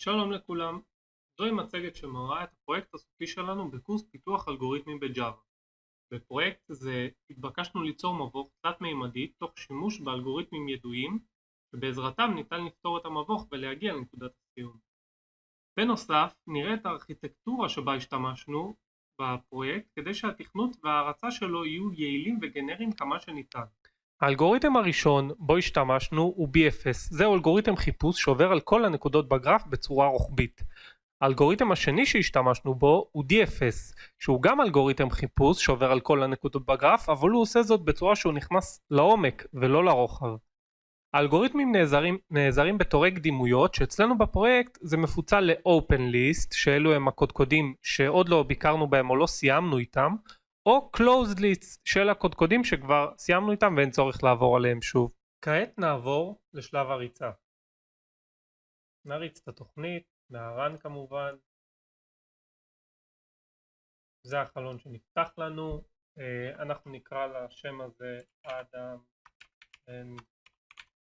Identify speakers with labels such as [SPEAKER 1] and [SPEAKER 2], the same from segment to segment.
[SPEAKER 1] שלום לכולם, זוהי מצגת שמראה את הפרויקט הסופי שלנו בקורס פיתוח אלגוריתמים בג'אווה. בפרויקט זה התבקשנו ליצור מבוך תלת-מימדי תוך שימוש באלגוריתמים ידועים שבעזרתם ניתן לפתור את המבוך ולהגיע לנקודת הסיום. בנוסף, נראה את הארכיטקטורה שבה השתמשנו בפרויקט כדי שהתכנות וההרצה שלו יהיו יעילים וגנריים כמה שניתן. האלגוריתם הראשון בו השתמשנו הוא BFS, זהו אלגוריתם חיפוש שעובר על כל הנקודות בגרף בצורה רוחבית. האלגוריתם השני שהשתמשנו בו הוא DFS, שהוא גם אלגוריתם חיפוש שעובר על כל הנקודות בגרף, אבל הוא עושה זאת בצורה שהוא נכנס לעומק ולא לרוחב. האלגוריתמים נעזרים בתורי קדימויות שאצלנו בפרויקט זה מפוצל ל-Open List, שאלו הם הקודקודים שעוד לא ביקרנו בהם או לא סיימנו איתם, או closed list של הקודקודים שכבר סיימנו איתם ואין צורך לעבור עליהם שוב. כעת נעבור לשלב הריצה. נריץ את התוכנית, מהרן כמובן. זה החלון שנפתח לנו. אנחנו נקרא לשם הזה אדם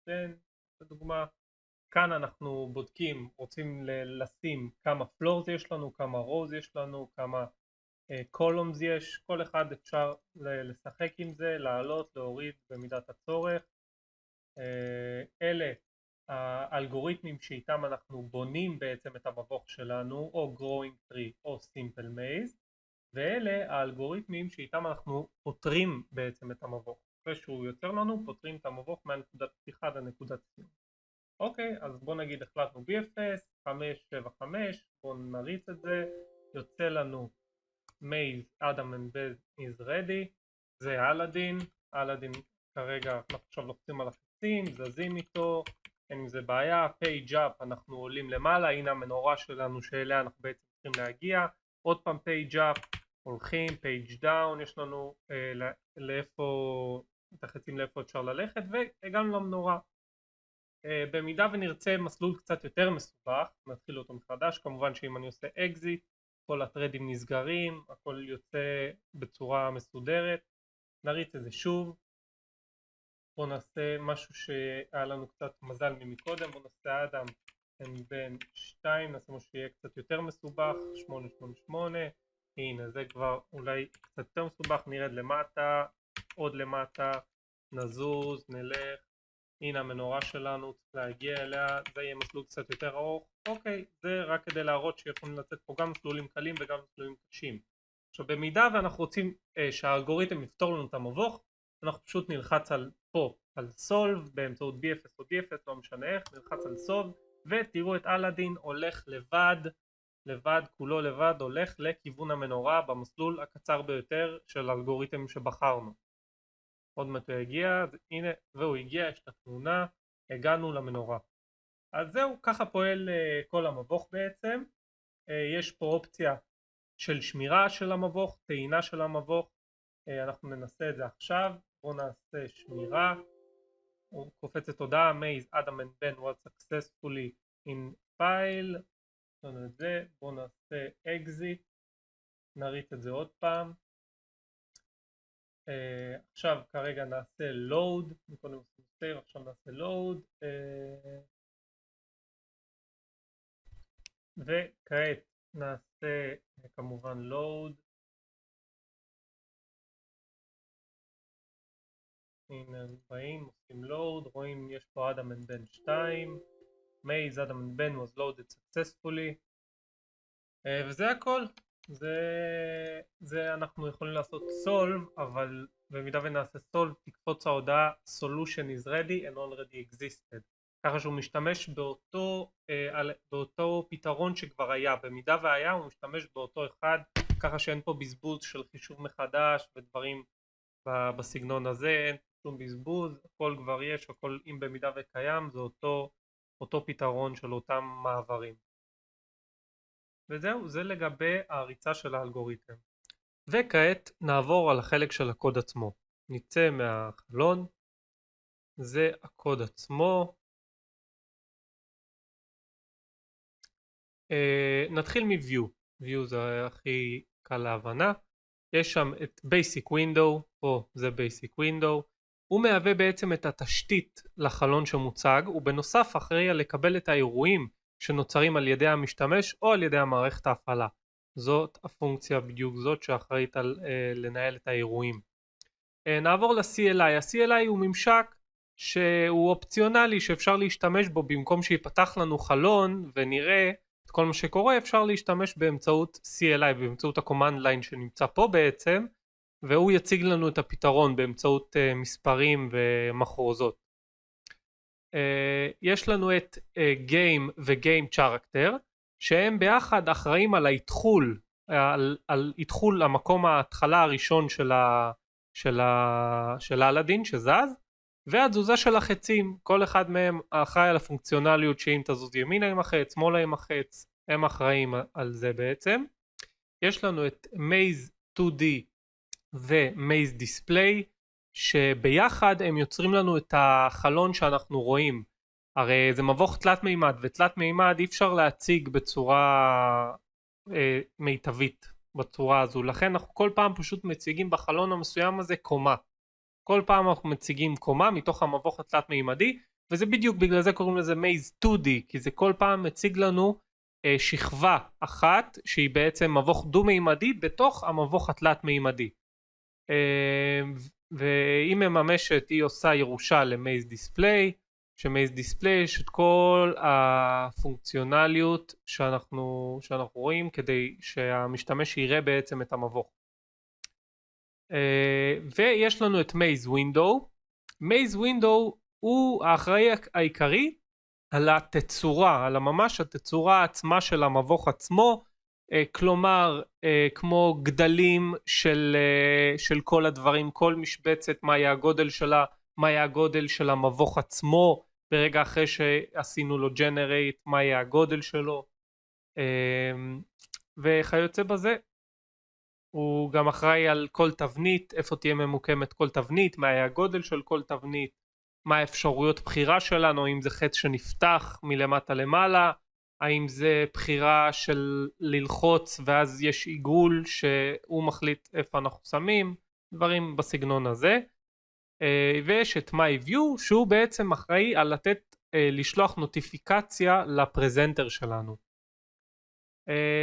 [SPEAKER 1] בן, לדוגמה. כאן אנחנו בודקים, רוצים לשים כמה floors יש לנו, כמה rows יש לנו, כמה columns יש, כל אחד אפשר לשחק עם זה, לעלות, להוריד במידת הצורך. אלה האלגוריתמים שאיתם אנחנו בונים בעצם את המבוך שלנו, או growing tree או simple maze, ואלה האלגוריתמים שאיתם אנחנו פותרים בעצם את המבוך. אחרי שהוא יוצר לנו, פותרים את המבוך מהנקודת פתיחה לנקודת סיום. אוקיי, אז בוא נגיד החלטנו BFS 575, בוא נריץ את זה, יוצא לנו maze Adam and Ben is ready, זה אלאדין כרגע אנחנו עכשיו לוחצים על החיצים, זזים איתו, אין עם זה בעיה. page up אנחנו עולים למעלה, הנה המנורה שלנו שאליה אנחנו בעצם צריכים להגיע, עוד פעם page up, הולכים, page down, יש לנו את החיצים לאיפה אפשר ללכת, והגענו למנורה. במידה ונרצה מסלול קצת יותר מסובך, נתחיל אותו מחדש, כמובן שאם אני עושה exit, כל הטרדים נסגרים, הכל יוצא בצורה מסודרת. נריץ את זה שוב. בוא נעשה משהו שהיה לנו קצת מזל ממקודם, בוא נעשה אדם בן 2, נעשה משהו שיהיה קצת יותר מסובך, 888, הנה זה כבר אולי קצת יותר מסובך, נרד למטה, עוד למטה, נזוז, נלך, הנה המנורה שלנו, צריך להגיע אליה, זה יהיה מסלול קצת יותר ארוך. אוקיי, זה רק כדי להראות שיכולים לצאת פה גם מסלולים קלים וגם מסלולים קשים. עכשיו במידה ואנחנו רוצים שהאלגוריתם יפתור לנו את המבוך, אנחנו פשוט נלחץ פה על solve באמצעות BFS או DFS, לא משנה איך, נלחץ על solve, ותראו את אלאדין הולך לבד, כולו לבד, הולך לכיוון המנורה במסלול הקצר ביותר של האלגוריתם שבחרנו. עוד מעט הוא הגיע, הנה, והוא הגיע, יש את התמונה, הגענו למנורה. אז זהו, ככה פועל כל המבוך בעצם. יש פה אופציה של שמירה של המבוך, טעינה של המבוך, אנחנו ננסה את זה עכשיו. בואו נעשה שמירה, קופצת הודעה, maze Adam and Ben was successfully in file, בואו נעשה exit, נריץ את זה עוד פעם. עכשיו כרגע נעשה load, קודם עושים save, עכשיו נעשה load, וכעת נעשה כמובן load. הנה באים, עושים load, רואים יש פה Adam and Ben 2, maze Adam and Ben was loaded successfully, וזה הכל. זה אנחנו יכולים לעשות solve, אבל במידה ונעשה solve תקפוץ ההודעה solution is ready and already existed, ככה שהוא משתמש באותו פתרון שכבר היה. במידה והיה הוא משתמש באותו אחד, ככה שאין פה בזבוז של חישוב מחדש ודברים בסגנון הזה, אין שום בזבוז, הכל כבר יש, הכל אם במידה וקיים, זה אותו פתרון של אותם מעברים. וזהו, זה לגבי הריצה של האלגוריתם. וכעת נעבור על החלק של הקוד עצמו. נצא מהחלון, זה הקוד עצמו. נתחיל מ-View. View זה הכי קל להבנה. יש שם את Basic Window, פה זה Basic Window. הוא מהווה בעצם את התשתית לחלון שמוצג, ובנוסף אחראי על לקבל את האירועים שנוצרים על ידי המשתמש או על ידי המערכת ההפעלה. זאת הפונקציה בדיוק זאת שאחראית על לנהל את האירועים. נעבור ל-CLI. ה-CLI הוא ממשק שהוא אופציונלי, שאפשר להשתמש בו במקום שיפתח לנו חלון ונראה את כל מה שקורה. אפשר להשתמש באמצעות CLI, באמצעות ה-command line שנמצא פה בעצם, והוא יציג לנו את הפתרון באמצעות מספרים ומחרוזות. יש לנו את Game ו-Game Character, שהם ביחד אחראים על האתחול, על אתחול המקום ההתחלה הראשון של אלאדין שזז, והתזוזה של החצים. כל אחד מהם אחראי על הפונקציונליות, שאם תזוז ימינה עם החץ, שמאלה עם החץ, הם אחראים על זה בעצם. יש לנו את Maze 2D ו-Maze Display, שביחד הם יוצרים לנו את החלון שאנחנו רואים. הרי זה מבוך תלת מימד, ותלת מימד אי אפשר להציג בצורה מיטבית בצורה הזו, לכן אנחנו כל פעם פשוט מציגים בחלון המסוים הזה קומה. כל פעם אנחנו מציגים קומה מתוך המבוך התלת מימדי, וזה בדיוק בגלל זה קוראים לזה Maze 2D, כי זה כל פעם מציג לנו שכבה אחת שהיא בעצם מבוך דו מימדי בתוך המבוך התלת מימדי. והיא מממשת, היא עושה ירושה ל-Maze Display, ש-Maze Display יש את כל הפונקציונליות שאנחנו רואים כדי שהמשתמש יראה בעצם את המבוך. ויש לנו את Maze Window. Maze Window הוא האחראי העיקרי על התצורה, על ממש התצורה עצמה של המבוך עצמו, כלומר כמו גדלים של כל הדברים, כל משבצת, מה יהיה הגודל שלה, מה יהיה הגודל של המבוך עצמו ברגע אחרי שעשינו לו generate, מה יהיה הגודל שלו וכיוצא בזה. הוא גם אחראי על כל תבנית, איפה תהיה ממוקמת כל תבנית, מה יהיה הגודל של כל תבנית, מה האפשרויות בחירה שלנו, אם זה חץ שנפתח מלמטה למעלה, האם זה בחירה של ללחוץ ואז יש עיגול שהוא מחליט איפה אנחנו שמים, דברים בסגנון הזה. ויש את MyView שהוא בעצם אחראי על לשלוח נוטיפיקציה לפרזנטר שלנו.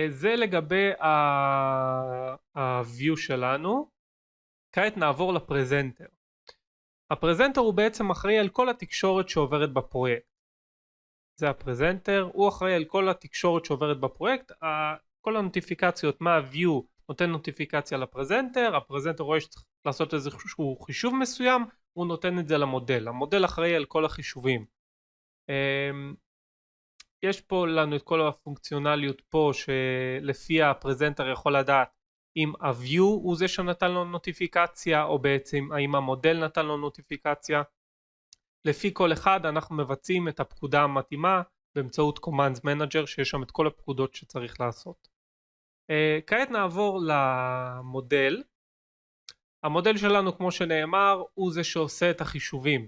[SPEAKER 1] זה לגבי ה-view שלנו. כעת נעבור לפרזנטר. הפרזנטר הוא בעצם אחראי על כל התקשורת שעוברת בפרויקט. זה הפרזנטר, הוא אחראי על כל התקשורת שעוברת בפרויקט. כל הנוטיפיקציות מה-view נותן נוטיפיקציה לפרזנטר, הפרזנטר רואה שצריך לעשות איזשהו חישוב מסוים, הוא נותן את זה למודל. המודל אחראי על כל החישובים. יש פה לנו את כל הפונקציונליות פה שלפי הפרזנטר יכול לדעת אם ה-view הוא זה שנתן לו נוטיפיקציה או בעצם האם המודל נתן לו נוטיפיקציה. לפי כל אחד אנחנו מבצעים את הפקודה המתאימה באמצעות Commands Manager שיש שם את כל הפקודות שצריך לעשות. כעת נעבור למודל. המודל שלנו כמו שנאמר הוא זה שעושה את החישובים.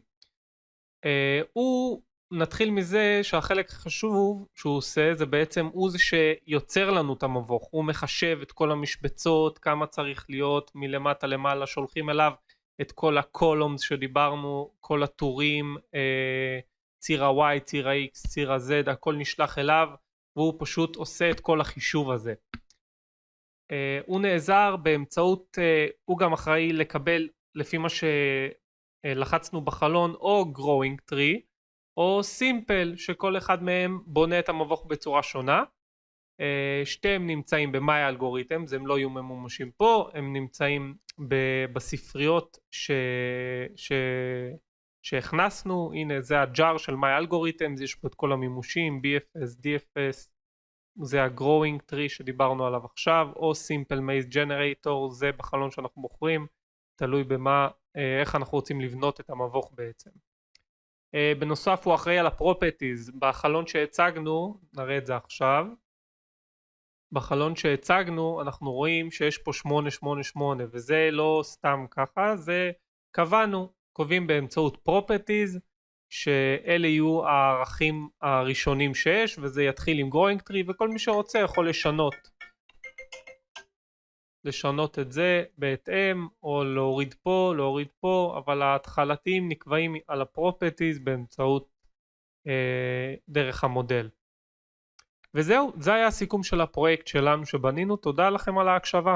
[SPEAKER 1] נתחיל מזה שהחלק החשוב שהוא עושה זה בעצם הוא זה שיוצר לנו את המבוך, הוא מחשב את כל המשבצות, כמה צריך להיות מלמטה למעלה, שולחים אליו את כל הקולומס שדיברנו, כל הטורים, ציר ה-Y, ציר ה-X, ציר ה-Z, הכל נשלח אליו והוא פשוט עושה את כל החישוב הזה. הוא נעזר באמצעות, הוא גם אחראי לקבל לפי מה שלחצנו בחלון או growing tree או simple שכל אחד מהם בונה את המבוך בצורה שונה. שתיהם נמצאים במאי אלגוריתם, הם לא יהיו ממומשים פה, הם נמצאים בספריות שהכנסנו. הנה זה הג'אר של מאי אלגוריתם, יש פה את כל המימושים, BFS, DFS, זה ה-growing tree שדיברנו עליו עכשיו, או simple maze generator, זה בחלון שאנחנו בוחרים, תלוי במה, איך אנחנו רוצים לבנות את המבוך בעצם. בנוסף הוא אחראי על הפרופרטיז. בחלון שהצגנו, נראה את זה עכשיו, בחלון שהצגנו אנחנו רואים שיש פה 888 וזה לא סתם ככה, זה קובעים באמצעות פרופרטיז שאלה יהיו הערכים הראשונים שיש, וזה יתחיל עם growing tree וכל מי שרוצה יכול לשנות את זה בהתאם, או להוריד פה, אבל ההתחלתיים נקבעים על הפרופרטיז באמצעות דרך המודל. וזהו, זה היה הסיכום של הפרויקט שלנו שבנינו, תודה לכם על ההקשבה.